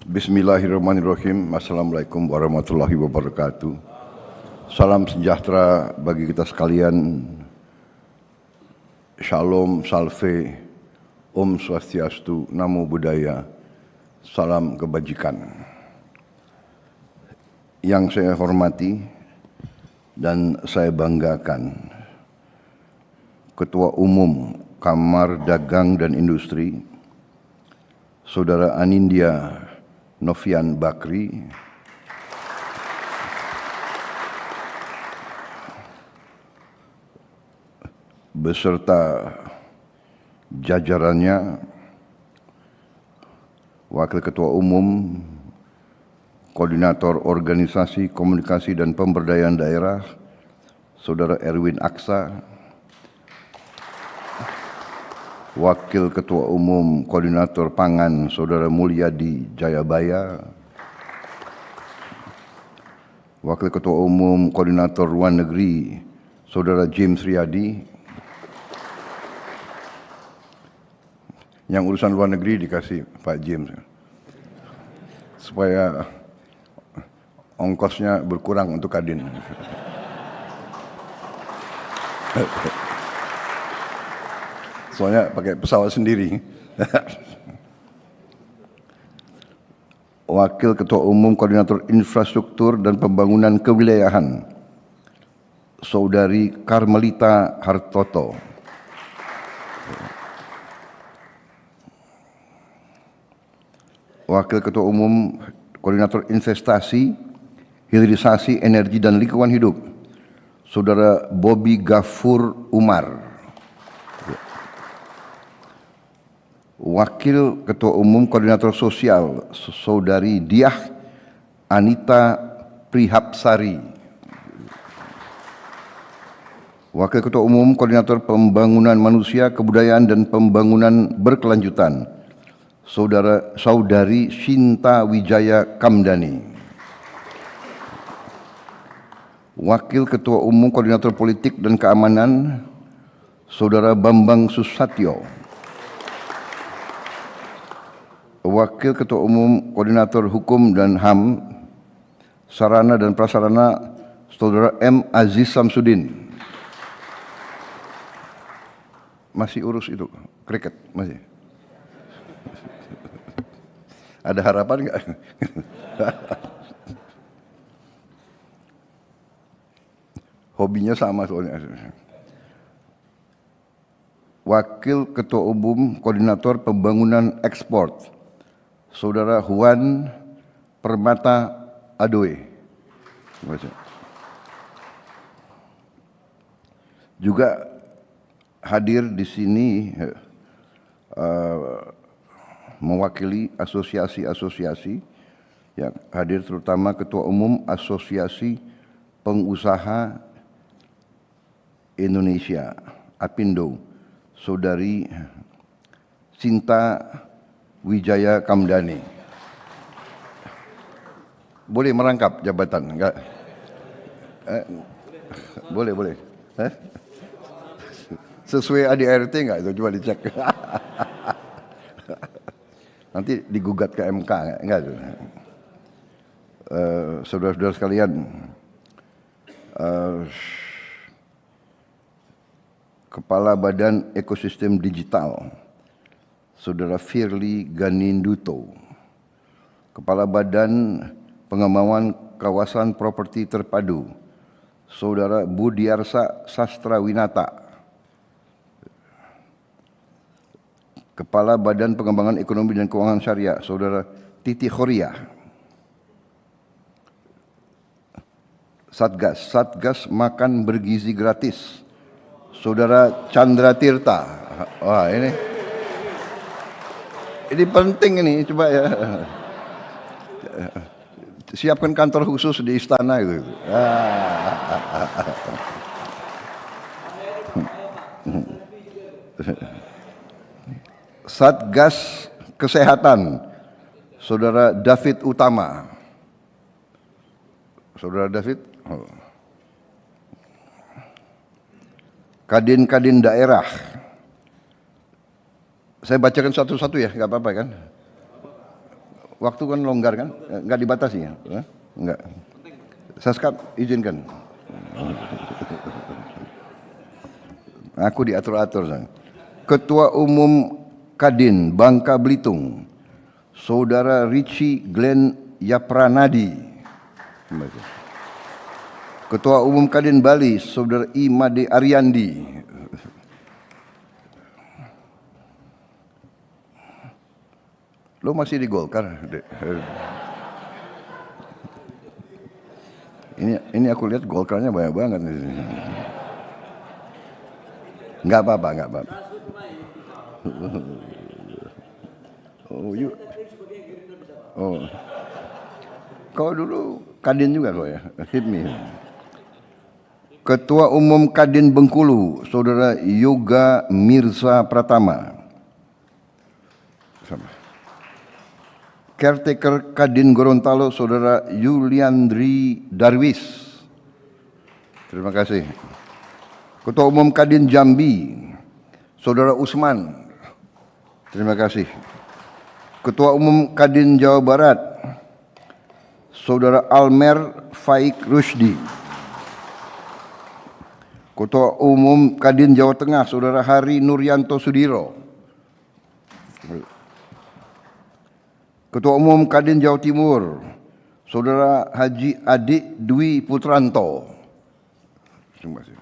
Bismillahirrahmanirrahim. Assalamualaikum warahmatullahi wabarakatuh. Salam sejahtera bagi kita sekalian. Shalom, salve, Om Swastiastu, Namo Buddhaya, salam kebajikan. Yang saya hormati dan saya banggakan, Ketua Umum Kamar Dagang dan Industri, Saudara Anindya Novian Bakri, beserta jajarannya, Wakil Ketua Umum, Koordinator Organisasi Komunikasi dan Pemberdayaan Daerah, Saudara Erwin Aksa, Wakil Ketua Umum Koordinator Pangan, Saudara Mulyadi Jayabaya, Wakil Ketua Umum Koordinator Luar Negeri, Saudara James Riyadi. Yang urusan luar negeri dikasih Pak James, supaya ongkosnya berkurang untuk Kadin. Soalnya pakai pesawat sendiri. Wakil Ketua Umum Koordinator Infrastruktur dan Pembangunan Kewilayahan, Saudari Karmelita Hartoto. Wakil Ketua Umum Koordinator Investasi, Hilirisasi Energi dan Lingkungan Hidup, Saudara Bobby Gafur Umar. Wakil Ketua Umum Koordinator Sosial, Saudari Diah Anita Prihapsari. Wakil Ketua Umum Koordinator Pembangunan Manusia, Kebudayaan dan Pembangunan Berkelanjutan, Saudari Shinta Wijaya Kamdani. Wakil Ketua Umum Koordinator Politik dan Keamanan, Saudara Bambang Susatyo. Wakil Ketua Umum Koordinator Hukum dan HAM, Sarana dan Prasarana, Saudara M. Aziz Samsudin. Masih urus itu, kriket masih? Ada harapan enggak? Hobinya sama soalnya. Wakil Ketua Umum Koordinator Pembangunan Ekspor, Saudara Juan Permata Adoe. Juga hadir di sini mewakili asosiasi-asosiasi yang hadir, terutama Ketua Umum Asosiasi Pengusaha Indonesia, APindo, Saudari Sinta Wijaya Kamdani. Boleh merangkap jabatan? Enggak? Boleh. Sesuai ADRT enggak itu? Coba dicek. Nanti digugat ke MK enggak itu? Saudara-saudara sekalian, Kepala Badan Ekosistem Digital, Saudara Firly Ganinduto. Kepala Badan Pengembangan Kawasan Properti Terpadu, Saudara Budiarsa Sastrawinata. Kepala Badan Pengembangan Ekonomi dan Keuangan Syariah, Saudara Titi Khoria. Satgas Makan Bergizi Gratis, Saudara Chandra Tirta. Wah, ini penting ini, coba ya. Siapkan kantor khusus di istana itu. Satgas Kesehatan, Saudara David Utama. Saudara David. Kadin-kadin daerah. Saya bacakan satu-satu ya, nggak apa-apa kan? Waktu kan longgar kan? Nggak dibatasi ya? Nggak. Saskap, izinkan. Aku diatur-atur. Ketua Umum Kadin Bangka Belitung, Saudara Richie Glenn Yapranadi. Ketua Umum Kadin Bali, Saudara Imade Ariandi. Lo masih di Golkar? Ini aku lihat Golkarnya banyak banget. Enggak apa-apa, enggak apa-apa. Oh, oh. Kau dulu Kadin juga kau ya? Hit me. Ketua Umum Kadin Bengkulu, Saudara Yoga Mirza Pratama. Caretaker Kadin Gorontalo, Saudara Yuliandri Darwis. Terima kasih. Ketua Umum Kadin Jambi, Saudara Usman. Terima kasih. Ketua Umum Kadin Jawa Barat, Saudara Almer Faik Rusdi. Ketua Umum Kadin Jawa Tengah, Saudara Hari Nuryanto Sudiro. Ketua Umum Kadin Jawa Timur, Saudara Haji Adik Dwi Putranto. Terima kasih.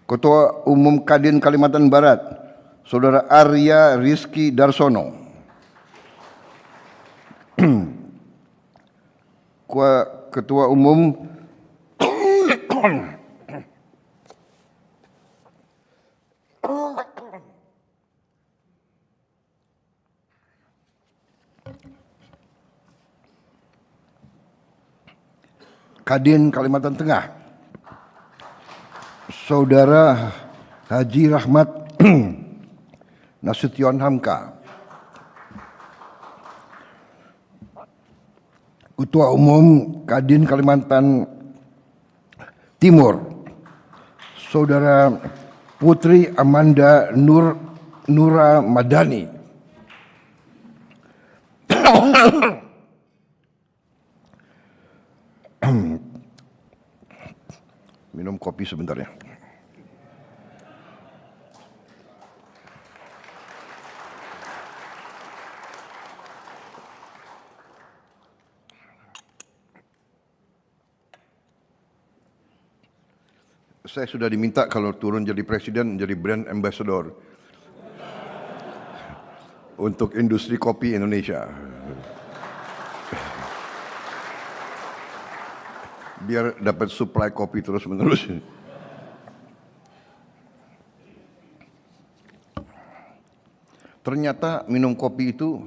Ketua Umum Kadin Kalimantan Barat, Saudara Arya Rizky Darsono. Ketua Umum Kadin Kalimantan Tengah, Saudara Haji Rahmat Nasution Hamka. Ketua Umum Kadin Kalimantan Timur, Saudara Putri Amanda Nura Madani. Minum kopi sebentar ya. Saya sudah diminta kalau turun jadi presiden, jadi brand ambassador untuk industri kopi Indonesia. Biar dapat supply kopi terus-menerus. Ternyata minum kopi itu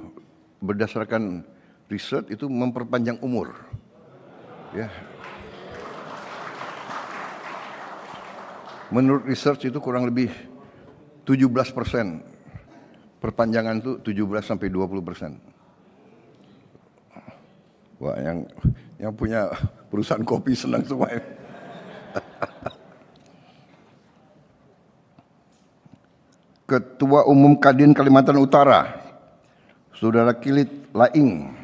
berdasarkan riset itu memperpanjang umur. Ya. Menurut research itu kurang lebih 17%. Perpanjangan itu 17 sampai 20%. Wah, yang punya perusahaan kopi senang semua. Ketua Umum Kadin Kalimantan Utara, Saudara Kilit Laing.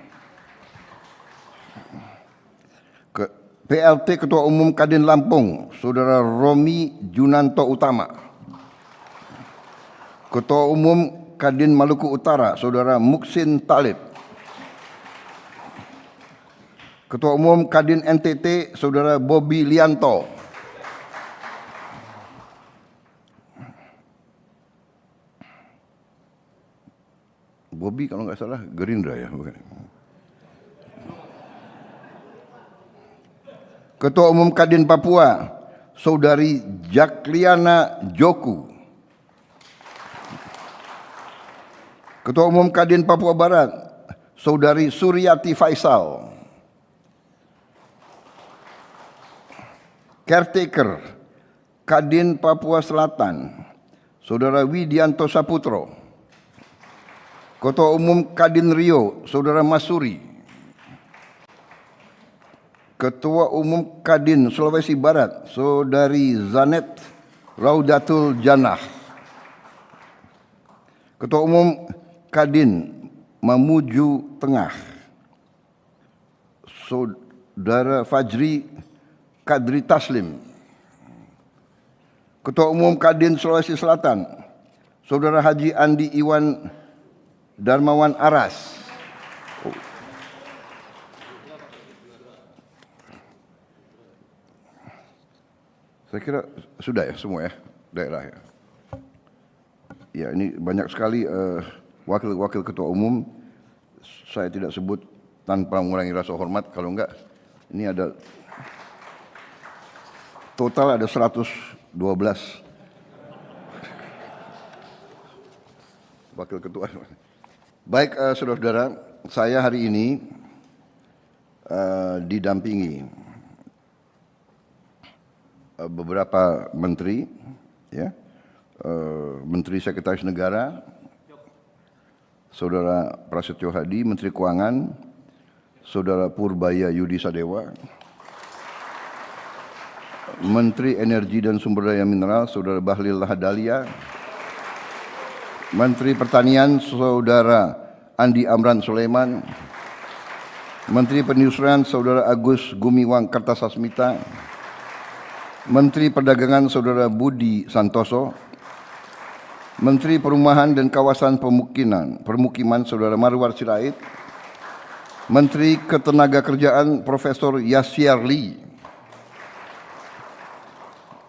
PLT Ketua Umum Kadin Lampung, Saudara Romi Junanto Utama. Ketua Umum Kadin Maluku Utara, Saudara Muksin Talib. Ketua Umum Kadin NTT, Saudara Bobby Lianto. Bobby kalau nggak salah Gerindra ya, bukan? Ketua Umum Kadin Papua, Saudari Jakliana Joku. Ketua Umum Kadin Papua Barat, Saudari Suryati Faisal. Caretaker Kadin Papua Selatan, Saudara Widianto Saputro. Ketua Umum Kadin Rio, Saudara Masuri. Ketua Umum Kadin Sulawesi Barat, Saudari Zanet Raudatul Jannah. Ketua Umum Kadin Mamuju Tengah, Saudara Fajri Kadri Taslim. Ketua Umum Kadin Sulawesi Selatan, Saudara Haji Andi Iwan Darmawan Aras. Saya kira sudah ya semua ya daerah ya. Ya ini banyak sekali wakil-wakil ketua umum. Saya tidak sebut tanpa mengurangi rasa hormat, kalau enggak ini ada total ada 112 wakil ketua. Baik saudara-saudara, saya hari ini didampingi beberapa menteri, ya, Menteri Sekretaris Negara, Saudara Prasetyo Hadi, Menteri Keuangan, Saudara Purbaya Yudi Sadewa, Menteri Energi dan Sumber Daya Mineral, Saudara Bahlil Lahadalia, Menteri Pertanian, Saudara Andi Amran Sulaiman, Menteri Perindustrian, Saudara Agus Gumiwang Kartasasmita, Menteri Perdagangan Saudara Budi Santoso, Menteri Perumahan dan Kawasan Permukiman Saudara Marwar Sirait, Menteri Ketenagakerjaan Profesor Yasir Lee,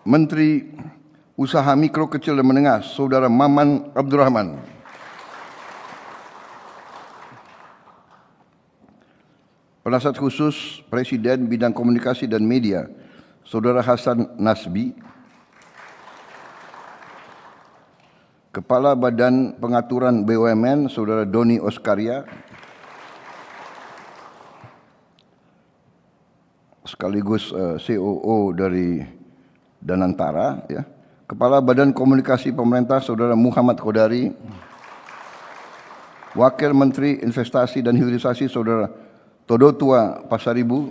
Menteri Usaha Mikro Kecil dan Menengah Saudara Maman Abdurrahman, Penasihat Khusus Presiden Bidang Komunikasi dan Media Saudara Hasan Nasbi, Kepala Badan Pengaturan BUMN Saudara Doni Oskaria, sekaligus COO dari Danantara, ya. Kepala Badan Komunikasi Pemerintah Saudara Muhammad Kodari, Wakil Menteri Investasi dan Hilirisasi Saudara Todotua Pasaribu,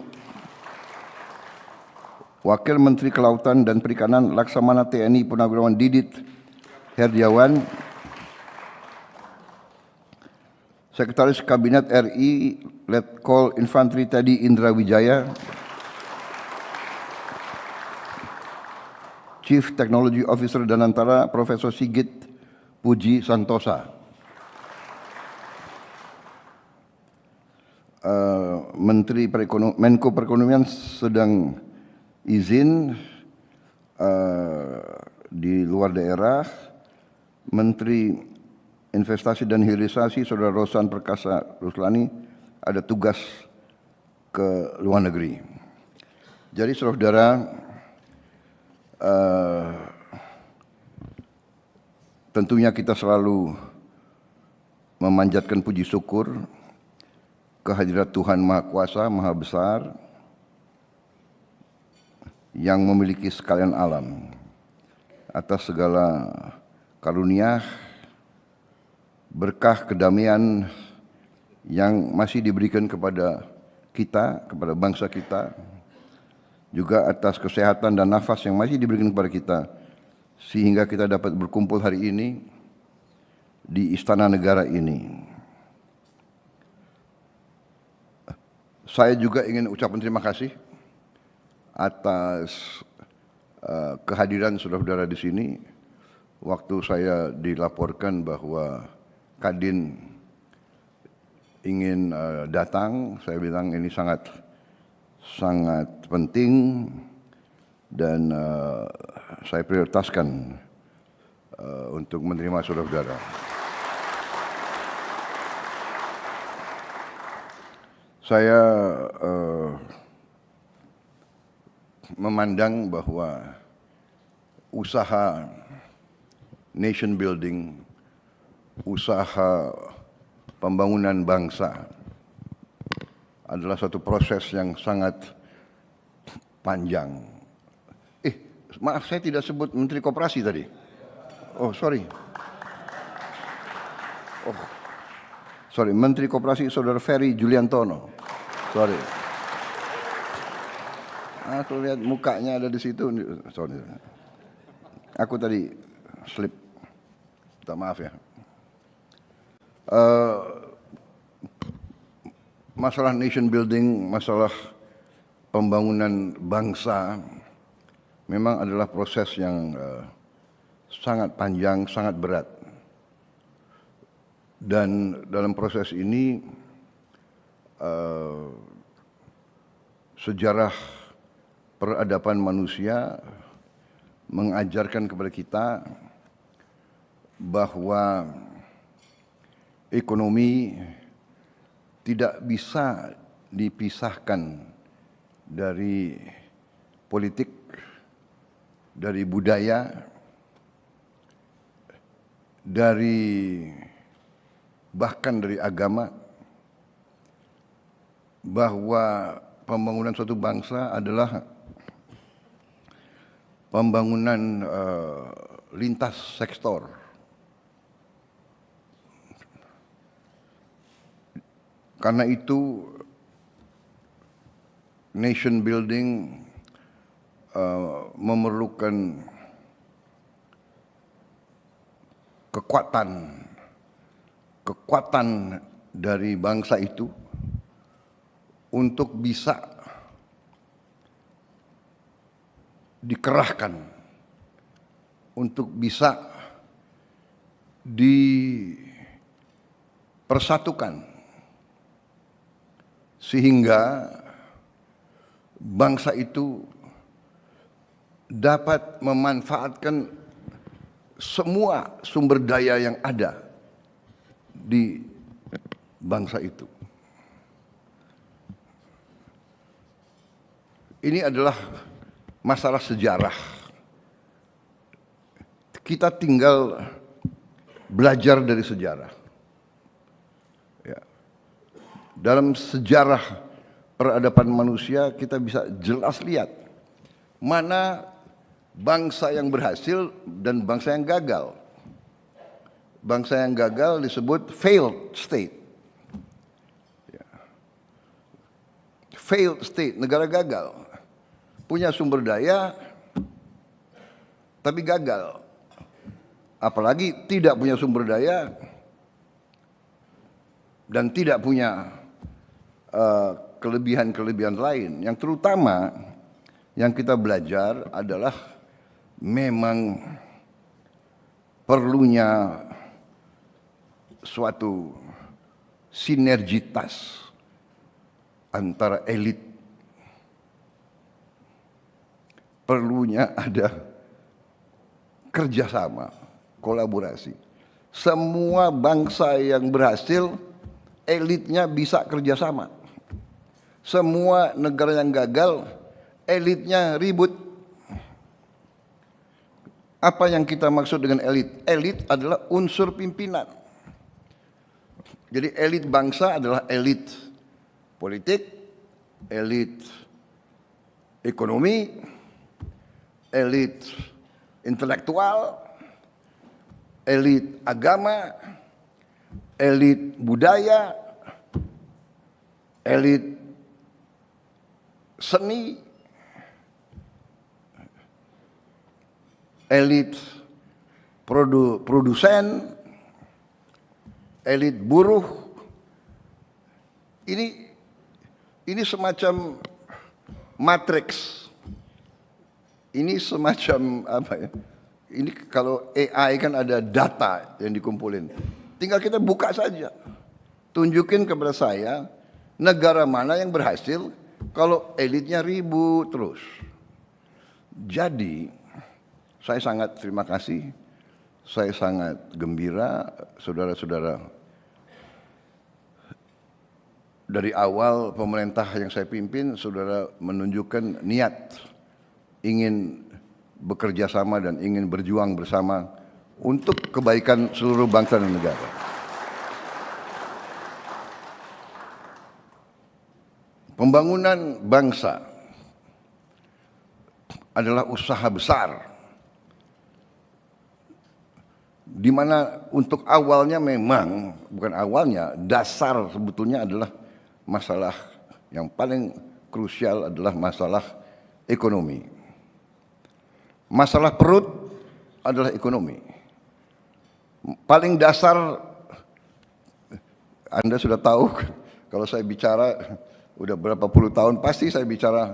Wakil Menteri Kelautan dan Perikanan Laksamana TNI Purnawirawan Didit Herdiawan, Sekretaris Kabinet RI Letkol Infantri Teddy Indra Wijaya, Chief Technology Officer Danantara Profesor Sigit Puji Santosa, Menteri Menko Perekonomian sedang izin di luar daerah. Menteri Investasi dan Hilirisasi Saudara Rosan Perkasa Ruslani ada tugas ke luar negeri. Jadi saudara, tentunya kita selalu memanjatkan puji syukur kehadirat Tuhan Maha Kuasa, Maha Besar, yang memiliki sekalian alam, atas segala karunia, berkah, kedamaian yang masih diberikan kepada kita, kepada bangsa kita, juga atas kesehatan dan nafas yang masih diberikan kepada kita, sehingga kita dapat berkumpul hari ini di Istana Negara ini. Saya juga ingin ucapkan terima kasih atas kehadiran saudara-saudara di sini. Waktu saya dilaporkan bahwa Kadin ingin datang, saya bilang ini sangat penting dan saya prioritaskan untuk menerima saudara-saudara. Saya memandang bahwa usaha nation building, usaha pembangunan bangsa adalah satu proses yang sangat panjang. Maaf, saya tidak sebut Menteri Koperasi tadi. Oh, sorry. Menteri Koperasi Saudara Ferry Juliantono. Sorry. Aku lihat mukanya ada di situ. Sorry. Aku tadi slip. Minta maaf ya. Masalah nation building, masalah pembangunan bangsa memang adalah proses yang sangat panjang, sangat berat. Dan dalam proses ini sejarah peradaban manusia mengajarkan kepada kita bahwa ekonomi tidak bisa dipisahkan dari politik, dari budaya, bahkan dari agama, bahwa pembangunan suatu bangsa adalah pembangunan lintas sektor. Karena itu nation building memerlukan kekuatan dari bangsa itu untuk bisa dikerahkan, untuk bisa dipersatukan, sehingga bangsa itu dapat memanfaatkan semua sumber daya yang ada di bangsa itu. Ini adalah masalah sejarah. Kita tinggal belajar dari sejarah. Ya. Dalam sejarah peradaban manusia kita bisa jelas lihat mana bangsa yang berhasil dan bangsa yang gagal. Bangsa yang gagal disebut failed state. Ya. Failed state, negara gagal. Punya sumber daya tapi gagal. Apalagi tidak punya sumber daya dan tidak punya kelebihan-kelebihan lain. Yang terutama yang kita belajar adalah memang perlunya suatu sinergitas antara elit. Perlunya ada kerjasama, kolaborasi. Semua bangsa yang berhasil, elitnya bisa kerjasama. Semua negara yang gagal, elitnya ribut. Apa yang kita maksud dengan elit? Elit adalah unsur pimpinan. Jadi elit bangsa adalah elit politik, elit ekonomi, elit intelektual, elit agama, elit budaya, elit seni, elit produsen, elit buruh. Ini semacam matriks. Ini semacam apa ya? Ini kalau AI kan ada data yang dikumpulin. Tinggal kita buka saja. Tunjukin kepada saya negara mana yang berhasil kalau elitnya ribut terus. Jadi saya sangat terima kasih. Saya sangat gembira saudara-saudara. Dari awal pemerintah yang saya pimpin, saudara menunjukkan niat ingin bekerja sama dan ingin berjuang bersama untuk kebaikan seluruh bangsa dan negara. Pembangunan bangsa adalah usaha besar, di mana untuk awalnya memang, bukan awalnya, dasar sebetulnya adalah masalah yang paling krusial adalah masalah ekonomi. Masalah perut adalah ekonomi. Paling dasar, Anda sudah tahu kalau saya bicara udah berapa puluh tahun pasti saya bicara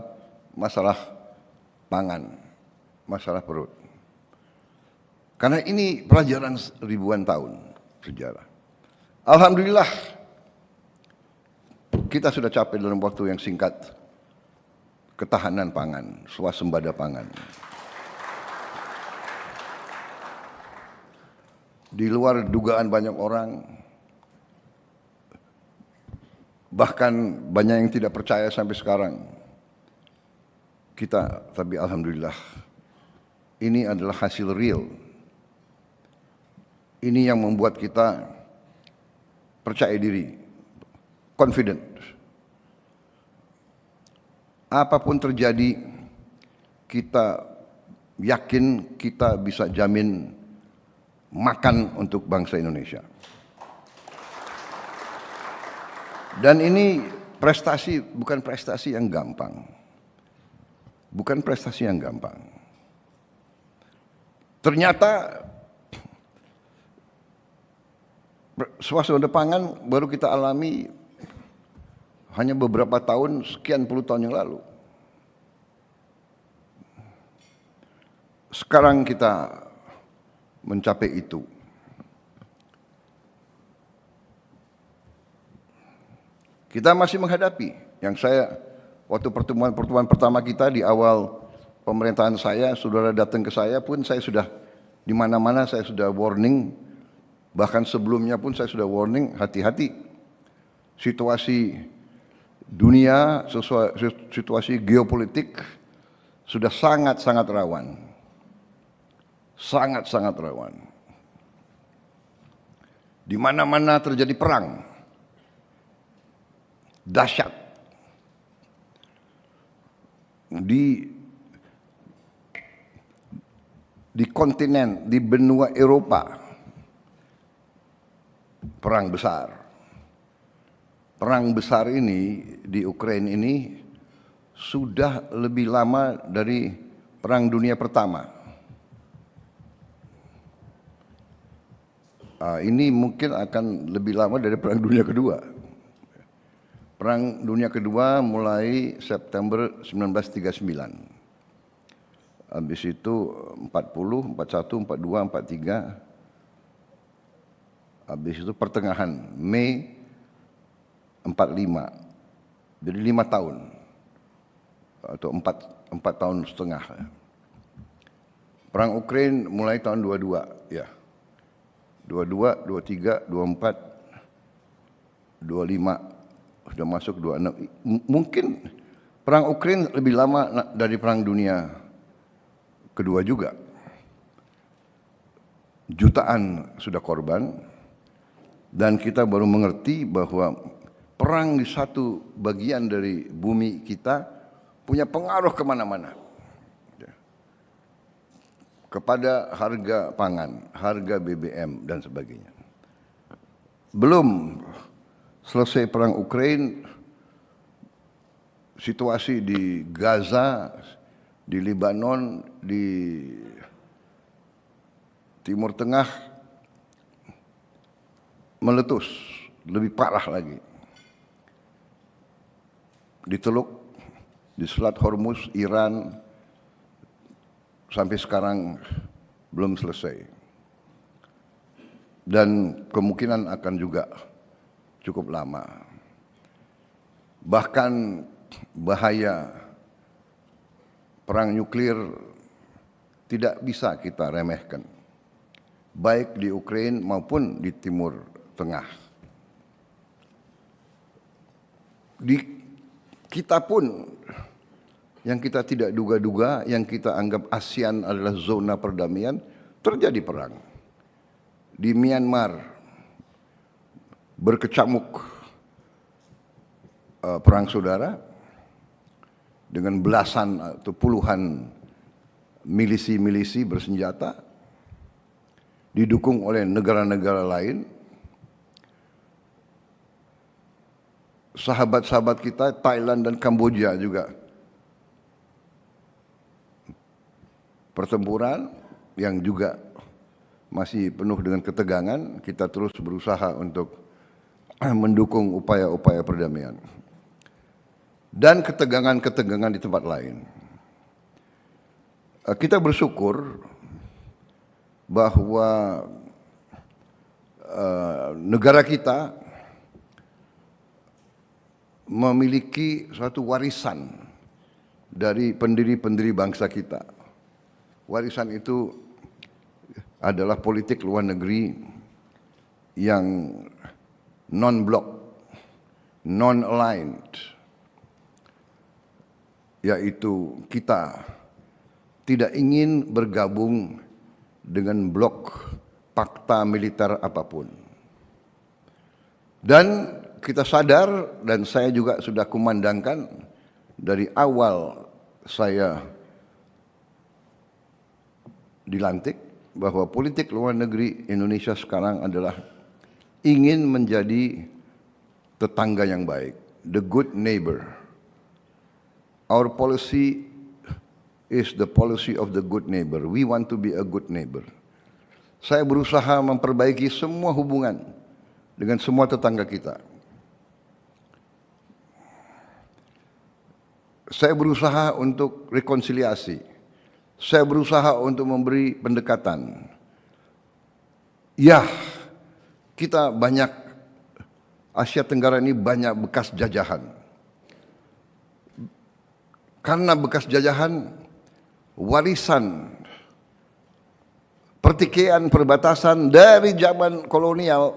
masalah pangan, masalah perut. Karena ini pelajaran ribuan tahun sejarah. Alhamdulillah kita sudah capai dalam waktu yang singkat ketahanan pangan, swasembada pangan. Di luar dugaan banyak orang, bahkan banyak yang tidak percaya sampai sekarang. Tapi alhamdulillah, ini adalah hasil real. Ini yang membuat kita percaya diri, confident. Apapun terjadi, kita yakin kita bisa jamin makan untuk bangsa Indonesia. Dan ini prestasi, bukan prestasi yang gampang. Bukan prestasi yang gampang. Ternyata swasembada pangan baru kita alami hanya beberapa tahun, sekian puluh tahun yang lalu. Sekarang kita mencapai itu. Kita masih menghadapi yang waktu pertemuan pertama kita di awal pemerintahan saya, saudara datang ke saya pun saya sudah di mana-mana saya sudah warning, bahkan sebelumnya pun saya sudah warning, hati-hati. Situasi dunia, situasi geopolitik sudah sangat-sangat rawan. Sangat-sangat rawan. Di mana-mana terjadi perang. Dahsyat. Di kontinen, di benua Eropa, perang besar. Perang besar ini di Ukraina ini sudah lebih lama dari Perang Dunia Pertama. Ini mungkin akan lebih lama dari Perang Dunia Kedua. Perang Dunia Kedua mulai September 1939. Habis itu 40, 41, 42, 43. Habis itu pertengahan Mei 45. Jadi 5 tahun. Atau 4 tahun setengah. Perang Ukraina mulai tahun 22, ya. 22, 23, 24, 25, sudah masuk 26. Mungkin perang Ukraina lebih lama dari Perang Dunia Kedua juga. Jutaan sudah korban, dan kita baru mengerti bahwa perang di satu bagian dari bumi kita punya pengaruh kemana-mana. Kepada harga pangan, harga BBM, dan sebagainya. Belum selesai perang Ukraina, situasi di Gaza, di Lebanon, di Timur Tengah meletus, lebih parah lagi. Di Teluk, di Selat Hormuz, Iran, sampai sekarang belum selesai. Dan kemungkinan akan juga cukup lama. Bahkan bahaya perang nuklir tidak bisa kita remehkan. Baik di Ukraina maupun di Timur Tengah. Kita pun yang kita tidak duga-duga, yang kita anggap ASEAN adalah zona perdamaian, terjadi perang. Di Myanmar berkecamuk perang saudara dengan belasan atau puluhan milisi-milisi bersenjata didukung oleh negara-negara lain. Sahabat-sahabat kita Thailand dan Kamboja juga pertempuran yang juga masih penuh dengan ketegangan, kita terus berusaha untuk mendukung upaya-upaya perdamaian. Dan ketegangan-ketegangan di tempat lain. Kita bersyukur bahwa negara kita memiliki suatu warisan dari pendiri-pendiri bangsa kita. Warisan itu adalah politik luar negeri yang non-blok, non-aligned, yaitu kita tidak ingin bergabung dengan blok fakta militer apapun. Dan kita sadar, dan saya juga sudah kumandangkan dari awal saya dilantik, bahwa politik luar negeri Indonesia sekarang adalah ingin menjadi tetangga yang baik, the good neighbor. Our policy is the policy of the good neighbor. We want to be a good neighbor. Saya berusaha memperbaiki semua hubungan dengan semua tetangga kita. Saya berusaha untuk rekonsiliasi. Saya berusaha untuk memberi pendekatan. Ya, kita banyak, Asia Tenggara ini banyak bekas jajahan. Karena bekas jajahan, warisan, pertikaian perbatasan dari zaman kolonial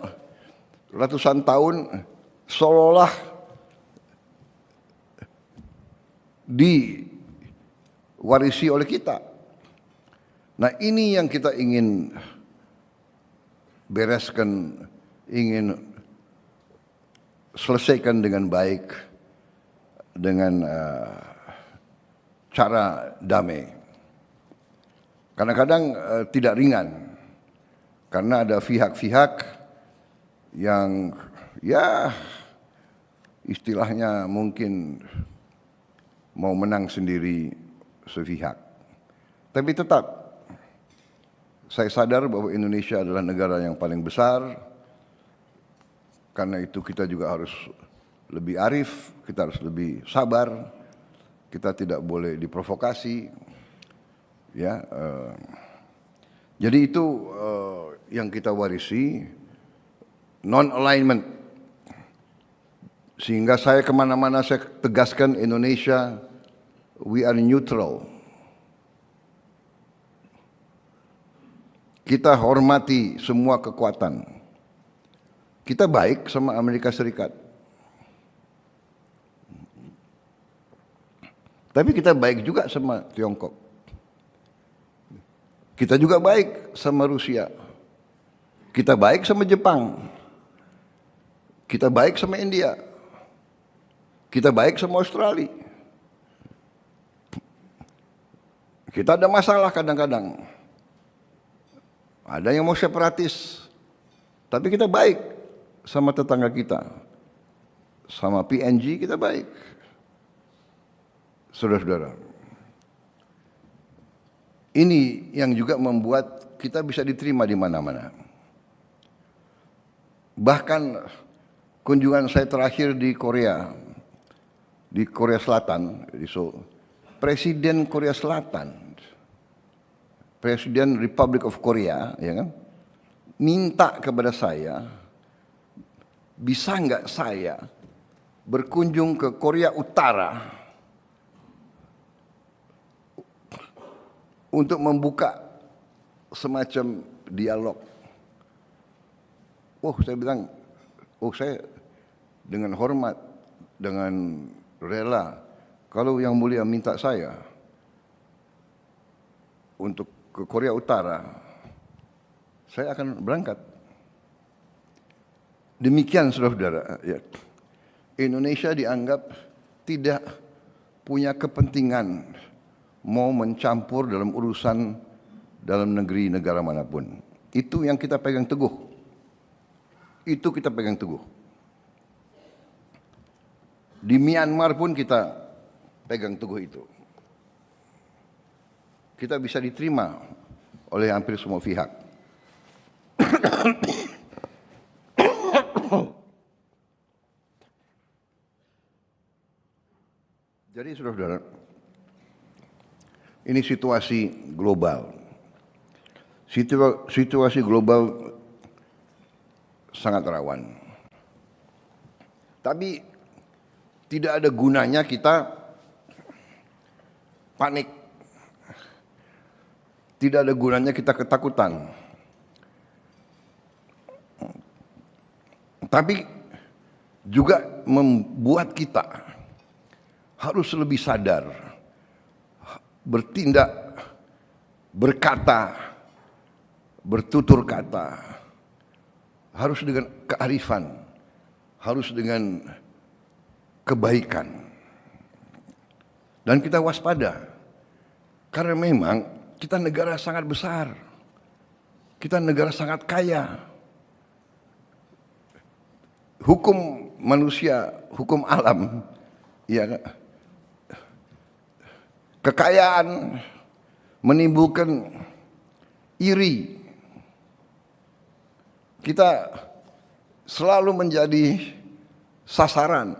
ratusan tahun seolah-olah diwarisi oleh kita. Nah, ini yang kita ingin bereskan, ingin selesaikan dengan baik, dengan cara damai. Kadang-kadang tidak ringan, karena ada pihak-pihak yang ya istilahnya mungkin mau menang sendiri sepihak. Tapi tetap saya sadar bahwa Indonesia adalah negara yang paling besar. Karena itu kita juga harus lebih arif, kita harus lebih sabar. Kita tidak boleh diprovokasi. Ya, jadi itu yang kita warisi, non-alignment. Sehingga saya kemana-mana saya tegaskan Indonesia, we are neutral. Kita hormati semua kekuatan. Kita baik sama Amerika Serikat. Tapi kita baik juga sama Tiongkok. Kita juga baik sama Rusia. Kita baik sama Jepang. Kita baik sama India. Kita baik sama Australia. Kita ada masalah kadang-kadang. Ada yang mau separatis, tapi kita baik sama tetangga kita. Sama PNG kita baik. Saudara-saudara, ini yang juga membuat kita bisa diterima di mana-mana. Bahkan kunjungan saya terakhir di Korea Selatan, di Seoul, Presiden Korea Selatan, Presiden Republic of Korea, ya kan, minta kepada saya, bisa nggak saya berkunjung ke Korea Utara untuk membuka semacam dialog. Saya bilang, saya dengan hormat, dengan rela, kalau Yang Mulia minta saya untuk ke Korea Utara, saya akan berangkat. Demikian saudara-saudara, ya. Indonesia dianggap tidak punya kepentingan mau mencampur dalam urusan dalam negeri negara manapun. Itu yang kita pegang teguh. Itu kita pegang teguh. Di Myanmar pun kita pegang teguh itu. kita bisa diterima oleh hampir semua pihak. Jadi saudara-saudara, ini situasi global. Situasi global sangat rawan. Tapi tidak ada gunanya kita panik. Tidak ada gunanya kita ketakutan. Tapi juga membuat kita harus lebih sadar, bertindak, berkata, bertutur kata, harus dengan kearifan, harus dengan kebaikan. Dan kita waspada, karena memang kita negara sangat besar, kita negara sangat kaya. Hukum manusia, hukum alam, ya, kekayaan menimbulkan iri. Kita selalu menjadi sasaran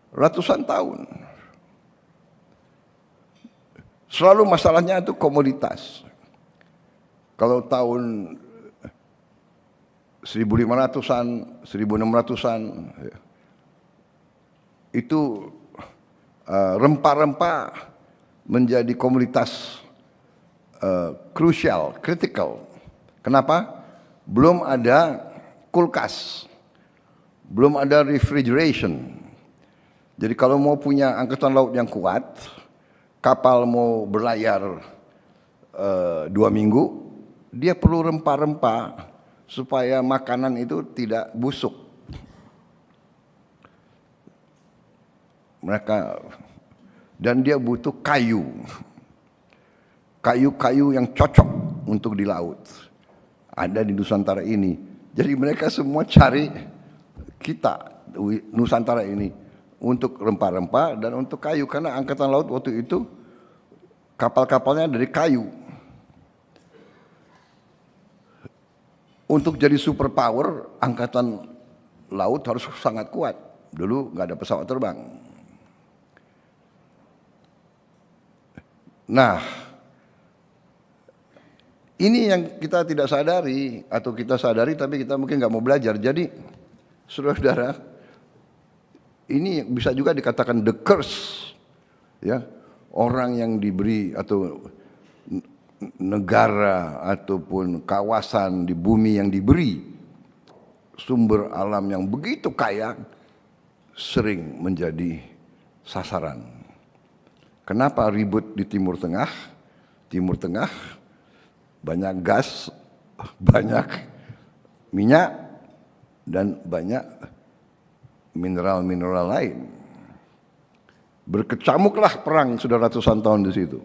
ratusan tahun. Selalu masalahnya itu komoditas. Kalau tahun 1500-an, 1600-an, itu rempah-rempah menjadi komoditas krusial, kritikal. Kenapa? Belum ada kulkas, belum ada refrigeration. Jadi kalau mau punya angkatan laut yang kuat, kapal mau berlayar 2 minggu, dia perlu rempah-rempah supaya makanan itu tidak busuk. Dan dia butuh kayu. Kayu-kayu yang cocok untuk di laut. Ada di Nusantara ini. Jadi mereka semua cari kita, Nusantara ini, untuk rempah-rempah dan untuk kayu. Karena angkatan laut waktu itu kapal-kapalnya dari kayu. Untuk jadi superpower, angkatan laut harus sangat kuat. Dulu nggak ada pesawat terbang. Nah, ini yang kita tidak sadari, atau kita sadari tapi kita mungkin nggak mau belajar. Jadi, saudara-saudara, ini bisa juga dikatakan the curse, ya, orang yang diberi atau negara ataupun kawasan di bumi yang diberi sumber alam yang begitu kaya sering menjadi sasaran. Kenapa ribut di Timur Tengah? Timur Tengah banyak gas, banyak minyak, dan banyak mineral-mineral lain. Berkecamuklah perang sudah ratusan tahun di situ.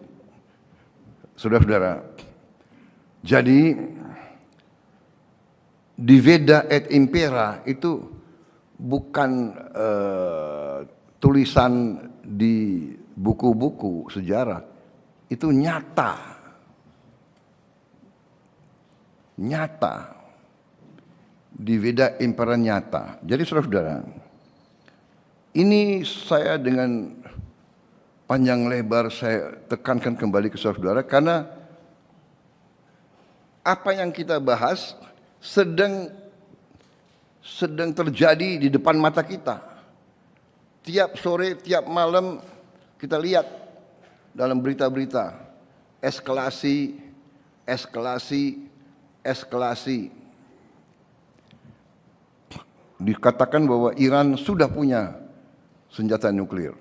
Saudara-saudara, jadi Diveda et Impera itu bukan tulisan di buku-buku sejarah, itu nyata. Nyata. Diveda Impera nyata. Jadi saudara-saudara, ini saya dengan panjang lebar saya tekankan kembali ke saudara karena apa yang kita bahas sedang terjadi di depan mata kita. Tiap sore, tiap malam kita lihat dalam berita-berita eskalasi, dikatakan bahwa Iran sudah punya senjata nuklir.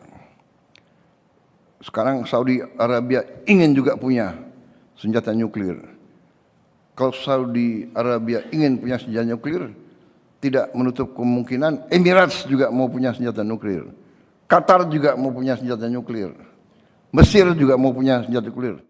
Sekarang Saudi Arabia ingin juga punya senjata nuklir. Kalau Saudi Arabia ingin punya senjata nuklir, tidak menutup kemungkinan Emirates juga mau punya senjata nuklir. Qatar juga mau punya senjata nuklir. Mesir juga mau punya senjata nuklir.